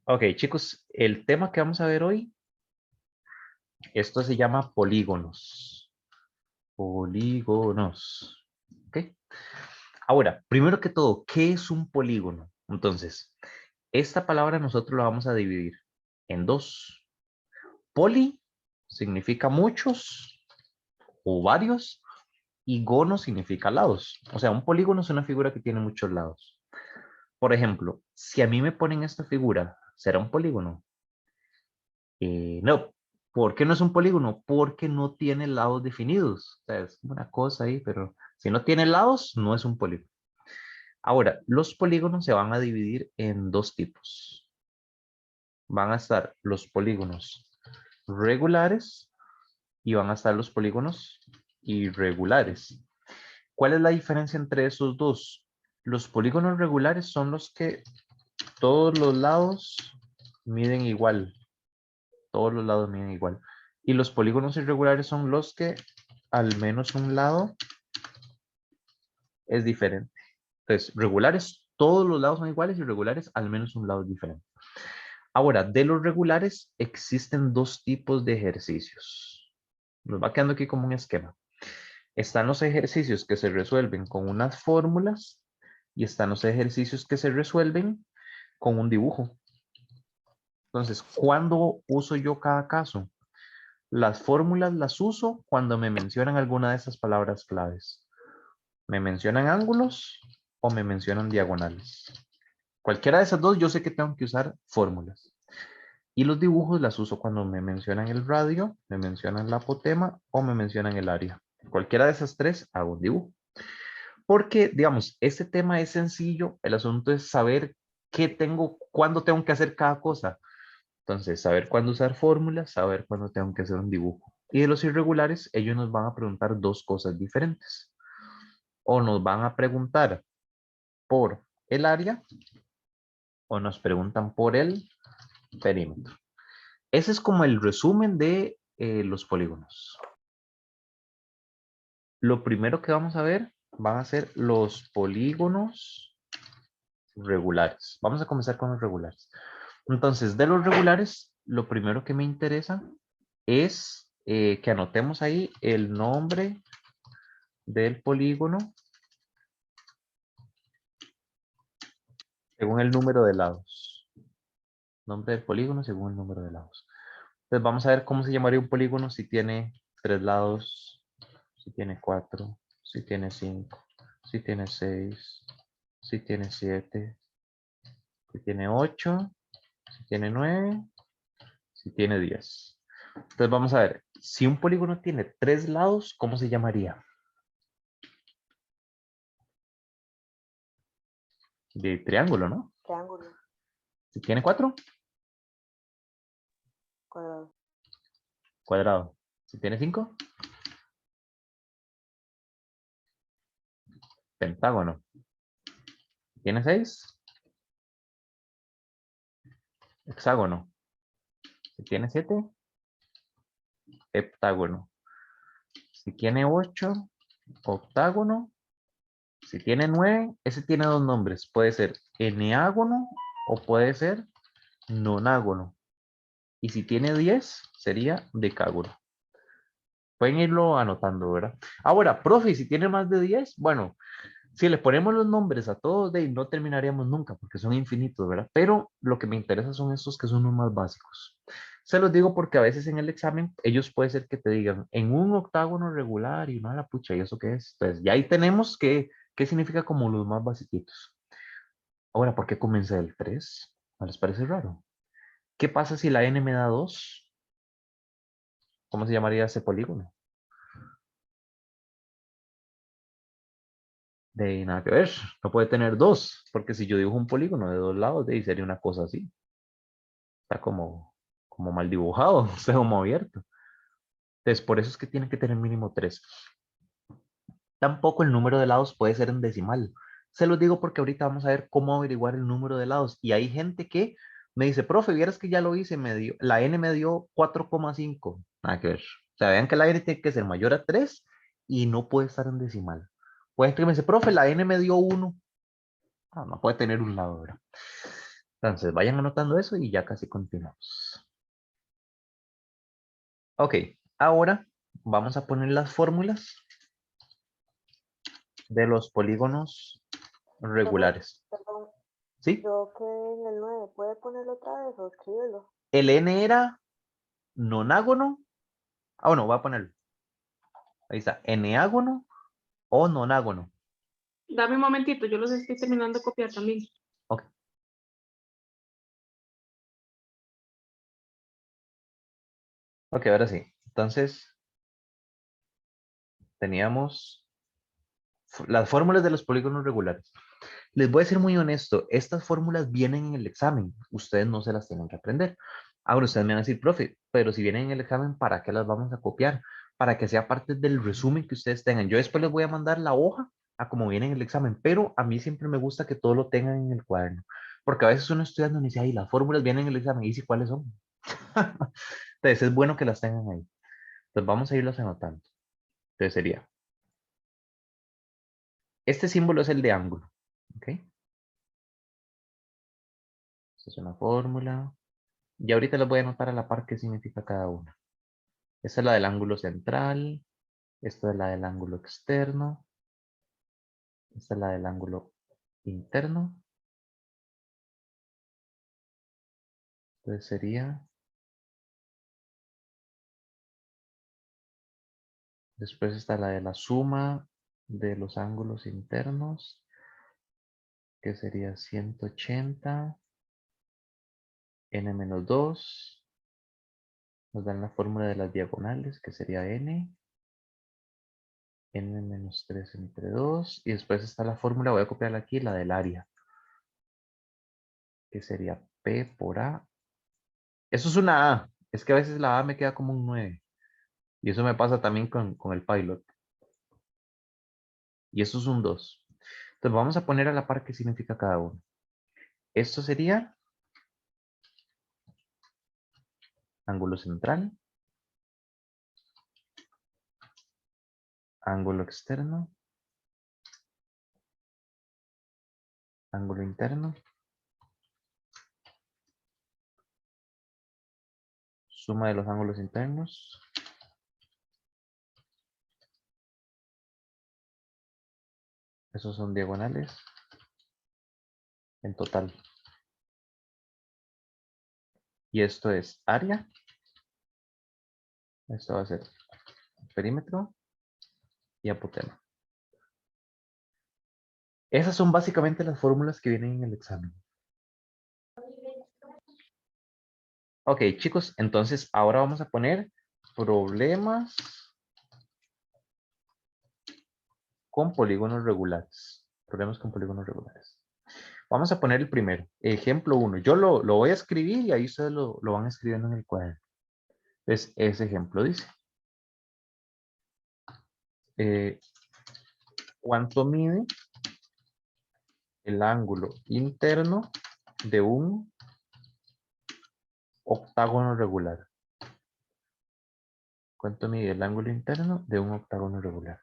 Ok, chicos, el tema que vamos a ver hoy, esto se llama polígonos. Polígonos. ¿Ok? Ahora, primero que todo, ¿qué es un polígono? Entonces, esta palabra nosotros la vamos a dividir en dos. Poli significa muchos o varios y gono significa lados. O sea, un polígono es una figura que tiene muchos lados. Por ejemplo, si a mí me ponen esta figura, ¿será un polígono? No. ¿Por qué no es un polígono? Porque no tiene lados definidos. O sea, es una cosa ahí, pero si no tiene lados, no es un polígono. Ahora, los polígonos se van a dividir en dos tipos. Van a estar los polígonos regulares y van a estar los polígonos irregulares. ¿Cuál es la diferencia entre esos dos? Los polígonos regulares son los que todos los lados miden igual. Todos los lados miden igual. Y los polígonos irregulares son los que al menos un lado es diferente. Entonces, regulares, todos los lados son iguales y regulares, al menos un lado es diferente. Ahora, de los regulares existen dos tipos de ejercicios. Nos va quedando aquí como un esquema. Están los ejercicios que se resuelven con unas fórmulas y están los ejercicios que se resuelven con un dibujo. Entonces, ¿cuándo uso yo cada caso? Las fórmulas las uso cuando me mencionan alguna de esas palabras claves. Me mencionan ángulos o me mencionan diagonales. Cualquiera de esas dos yo sé que tengo que usar fórmulas. Y los dibujos las uso cuando me mencionan el radio, me mencionan la apotema o me mencionan el área. Cualquiera de esas tres hago un dibujo. Porque, digamos, este tema es sencillo. El asunto es saber qué tengo, cuándo tengo que hacer cada cosa. Entonces, saber cuándo usar fórmulas, saber cuándo tengo que hacer un dibujo. Y de los irregulares, ellos nos van a preguntar dos cosas diferentes. O nos van a preguntar por el área o nos preguntan por el perímetro. Ese es como el resumen de los polígonos. Lo primero que vamos a ver van a ser los polígonos regulares. Vamos a comenzar con los regulares. Entonces, de los regulares, lo primero que me interesa es que anotemos ahí el nombre del polígono según el número de lados. Nombre del polígono según el número de lados. Entonces vamos a ver cómo se llamaría un polígono si tiene 3 lados, si tiene 4, si tiene 5, si tiene 6, si tiene 7, si tiene 8, si tiene 9, si tiene 10. Entonces vamos a ver, si un polígono tiene 3 lados, ¿cómo se llamaría? De triángulo, ¿no? Triángulo, Si tiene 4, cuadrado, cuadrado. Si tiene 5, pentágono. Si tiene 6, hexágono. Si tiene 7, heptágono. Si tiene 8, octágono. Si tiene 9, ese tiene dos nombres. Puede ser eneágono o puede ser nonágono. Y si tiene 10, sería decágono. Pueden irlo anotando, ¿verdad? Ahora, profe, si tiene más de 10, bueno, si le ponemos los nombres a todos, de ahí no terminaríamos nunca porque son infinitos, ¿verdad? Pero lo que me interesa son estos que son los más básicos. Se los digo porque a veces en el examen ellos puede ser que te digan en un octágono regular y no la pucha, ¿y eso qué es? Entonces, ya ahí tenemos qué significa como los más basiquitos. Ahora, ¿por qué comencé el 3? ¿No les parece raro? ¿Qué pasa si la n me da 2? ¿Cómo se llamaría ese polígono? De nada que ver, no puede tener dos, porque si yo dibujo un polígono de dos lados, de ahí sería una cosa así. Está como mal dibujado, o sea, como abierto. Entonces, por eso es que tiene que tener mínimo 3. Tampoco el número de lados puede ser en decimal. Se los digo porque ahorita vamos a ver cómo averiguar el número de lados. Y hay gente que me dice, profe, vieras que ya lo hice, la n me dio 4,5. Nada que ver. O sea, vean que la n tiene que ser mayor a 3 y no puede estar en decimal. Puede que me dice, profe, la n me dio 1. No puede tener un lado, ¿verdad? Entonces, vayan anotando eso y ya casi continuamos. Ok, ahora vamos a poner las fórmulas de los polígonos Profe, regulares. perdón, ¿Sí? yo que en el 9 ¿puede ponerlo otra vez o escribirlo? El n era nonágono. Ah, bueno, voy a ponerlo. Ahí está, eneágono o nonágono. Dame un momentito, yo los estoy terminando de copiar también. Ok. Ok, ahora sí. Entonces, teníamos las fórmulas de los polígonos regulares. Les voy a ser muy honesto, estas fórmulas vienen en el examen, ustedes no se las tienen que aprender. Ahora ustedes me van a decir, profe, pero si vienen en el examen, ¿para qué las vamos a copiar? Para que sea parte del resumen que ustedes tengan. Yo después les voy a mandar la hoja a como viene en el examen, pero a mí siempre me gusta que todo lo tengan en el cuaderno, porque a veces uno estudiando y dice, ay, las fórmulas vienen en el examen, y dice, ¿cuáles son? Entonces es bueno que las tengan ahí. Entonces vamos a irlas anotando. Entonces sería, este símbolo es el de ángulo, ¿ok? Esta es una fórmula. Y ahorita les voy a anotar a la par qué significa cada una. Esta es la del ángulo central, esta es la del ángulo externo, esta es la del ángulo interno. Entonces sería, después está la de la suma de los ángulos internos, que sería 180, n-2. Nos dan la fórmula de las diagonales, que sería n-3 entre 2. Y después está la fórmula, voy a copiarla aquí, la del área, que sería P por A. Eso es una A. Es que a veces la A me queda como un 9. Y eso me pasa también con el pilot. Y eso es un 2. Entonces vamos a poner a la par qué significa cada uno. Esto sería ángulo central, ángulo externo, ángulo interno, suma de los ángulos internos, esos son diagonales, en total. Y esto es área, esto va a ser perímetro y apotema. Esas son básicamente las fórmulas que vienen en el examen. Ok, chicos, entonces ahora vamos a poner problemas con polígonos regulares. Problemas con polígonos regulares. Vamos a poner el primero, ejemplo 1. Yo lo voy a escribir y ahí ustedes lo van escribiendo en el cuaderno. Entonces, ese ejemplo dice, ¿cuánto mide el ángulo interno de un octágono regular? ¿Cuánto mide el ángulo interno de un octágono regular?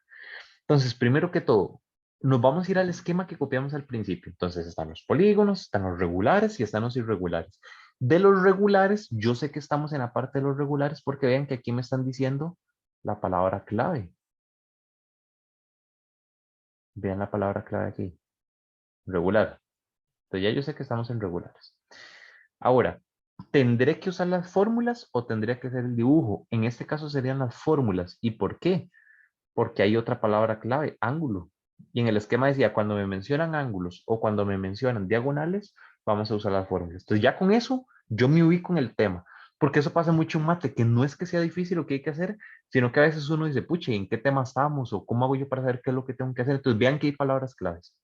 Entonces, primero que todo, nos vamos a ir al esquema que copiamos al principio. Entonces, están los polígonos, están los regulares y están los irregulares. De los regulares, yo sé que estamos en la parte de los regulares porque vean que aquí me están diciendo la palabra clave. Vean la palabra clave aquí. Regular. Entonces, ya yo sé que estamos en regulares. Ahora, ¿tendré que usar las fórmulas o tendría que hacer el dibujo? En este caso serían las fórmulas. ¿Y por qué? Porque hay otra palabra clave, ángulo. Y en el esquema decía, cuando me mencionan ángulos o cuando me mencionan diagonales, vamos a usar las fórmulas. Entonces ya con eso, yo me ubico en el tema. Porque eso pasa mucho en mate, que no es que sea difícil lo que hay que hacer, sino que a veces uno dice, puche, ¿en qué tema estamos? ¿O cómo hago yo para saber qué es lo que tengo que hacer? Entonces vean que hay palabras claves.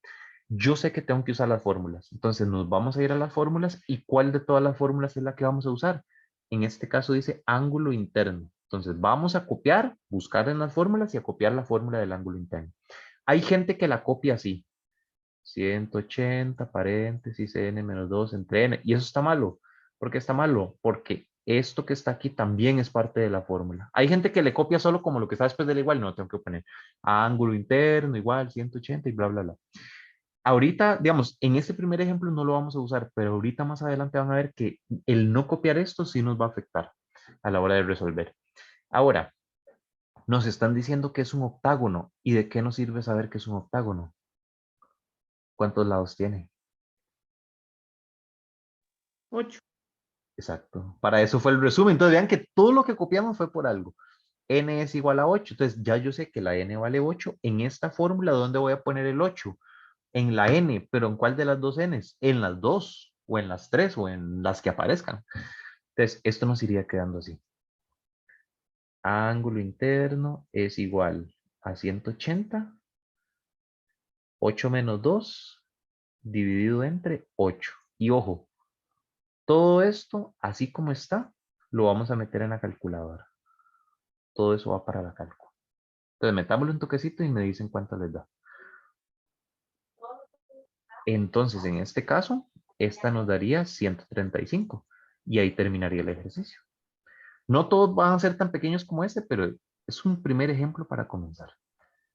Yo sé que tengo que usar las fórmulas. Entonces nos vamos a ir a las fórmulas y ¿cuál de todas las fórmulas es la que vamos a usar? En este caso dice ángulo interno. Entonces vamos a copiar, buscar en las fórmulas y a copiar la fórmula del ángulo interno. Hay gente que la copia así. 180 paréntesis n-2 entre n. Y eso está malo. ¿Por qué está malo? Porque esto que está aquí también es parte de la fórmula. Hay gente que le copia solo como lo que está después del igual. No, tengo que poner ángulo interno igual 180 y bla, bla, bla. ahorita, digamos, en este primer ejemplo no lo vamos a usar, pero ahorita más adelante van a ver que el no copiar esto sí nos va a afectar a la hora de resolver. Ahora, nos están diciendo que es un octágono. ¿Y de qué nos sirve saber que es un octágono? ¿Cuántos lados tiene? 8. Exacto. Para eso fue el resumen. Entonces vean que todo lo que copiamos fue por algo. N es igual a 8. Entonces ya yo sé que la N vale 8. En esta fórmula, ¿dónde voy a poner el 8? En la N, pero ¿en cuál de las dos Ns? En las dos, o en las tres, o en las que aparezcan. Entonces, esto nos iría quedando así. Ángulo interno es igual a 180. 8 menos 2 dividido entre 8. Y ojo, todo esto, así como está, lo vamos a meter en la calculadora. Todo eso va para la cálculo. Entonces, metámosle un toquecito y me dicen cuánto les da. Entonces, en este caso, esta nos daría 135. Y ahí terminaría el ejercicio. No todos van a ser tan pequeños como este, pero es un primer ejemplo para comenzar.